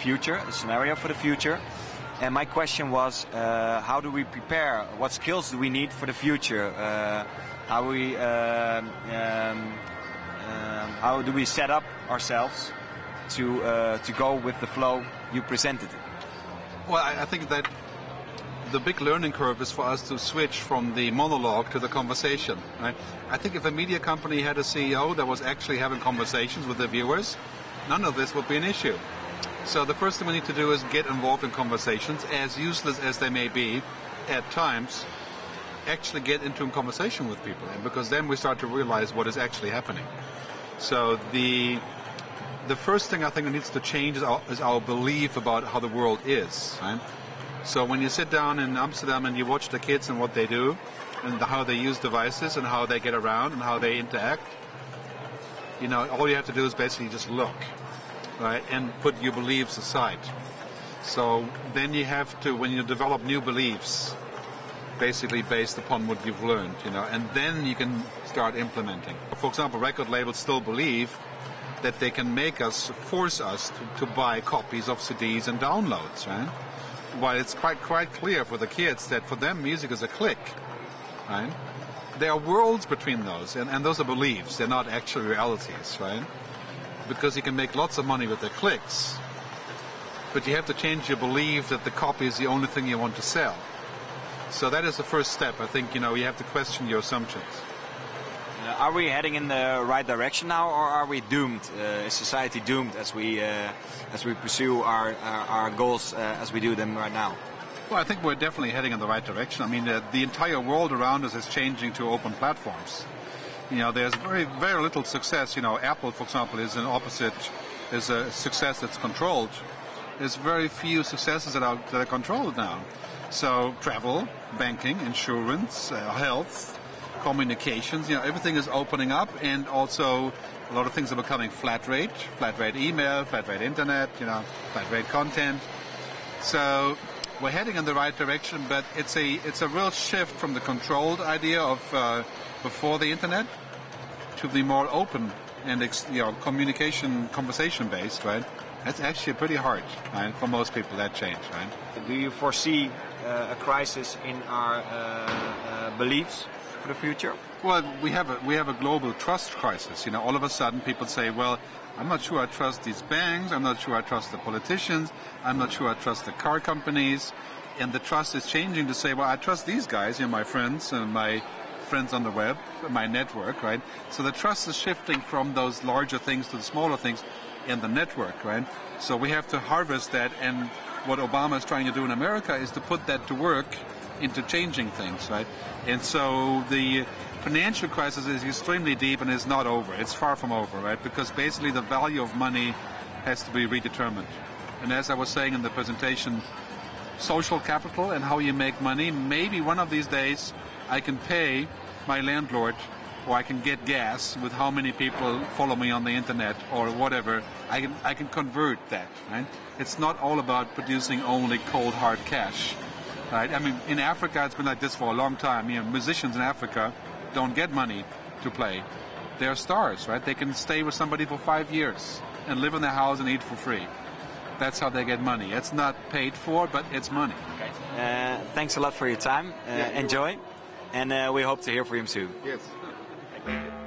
future, a scenario for the future. And my question was, how do we prepare? What skills do we need for the future? How do we set up ourselves to go with the flow you presented? Well, I think that the big learning curve is for us to switch from the monologue to the conversation. Right? I think if a media company had a CEO that was actually having conversations with their viewers, none of this would be an issue. So the first thing we need to do is get involved in conversations, as useless as they may be at times. Actually get into a conversation with people, because then we start to realize what is actually happening. So the first thing I think that needs to change is our belief about how the world is. Right? So when you sit down in Amsterdam and you watch the kids and what they do, and how they use devices and how they get around and how they interact, all you have to do is basically just look, right, and put your beliefs aside. So then you have to, when you develop new beliefs, basically based upon what you've learned, and then you can start implementing. For example, record labels still believe that they can force us to buy copies of CDs and downloads, right? While it's quite clear for the kids that for them music is a click, right? There are worlds between those, and those are beliefs. They're not actual realities, right? Because you can make lots of money with the clicks, but you have to change your belief that the copy is the only thing you want to sell. So that is the first step. I think, you have to question your assumptions. Are we heading in the right direction now, or are we doomed? Is society doomed as we pursue our goals as we do them right now? Well, I think we're definitely heading in the right direction. I mean, the entire world around us is changing to open platforms. There's very, very little success. Apple, for example, is a success that's controlled. There's very few successes that are controlled now. So travel, banking, insurance, health, communications, everything is opening up, and also a lot of things are becoming flat rate email, flat rate internet, flat rate content. So we're heading in the right direction, but it's a real shift from the controlled idea of before the internet to the more open and conversation based, right? That's actually pretty hard, right, for most people, that change, right? Do you foresee a crisis in our beliefs for the future? Well, we have a global trust crisis. All of a sudden people say, well, I'm not sure I trust these banks, I'm not sure I trust the politicians, I'm not sure I trust the car companies, and the trust is changing to say, well, I trust these guys, my friends and my friends on the web, my network, right? So the trust is shifting from those larger things to the smaller things in the network, right? So we have to harvest that, and what Obama is trying to do in America is to put that to work into changing things, right? And so the financial crisis is extremely deep and is not over. It's far from over, right? Because basically the value of money has to be redetermined. And as I was saying in the presentation, social capital and how you make money, maybe one of these days I can pay my landlord, or I can get gas with how many people follow me on the internet or whatever. I can convert that, right? It's not all about producing only cold hard cash, right? I mean, in Africa it's been like this for a long time. Musicians in Africa don't get money to play. They're stars, right? They can stay with somebody for 5 years and live in their house and eat for free. That's how they get money. It's not paid for, but it's money. Okay. Thanks a lot for your time. Enjoy. And we hope to hear from you soon. Yes. Thank you.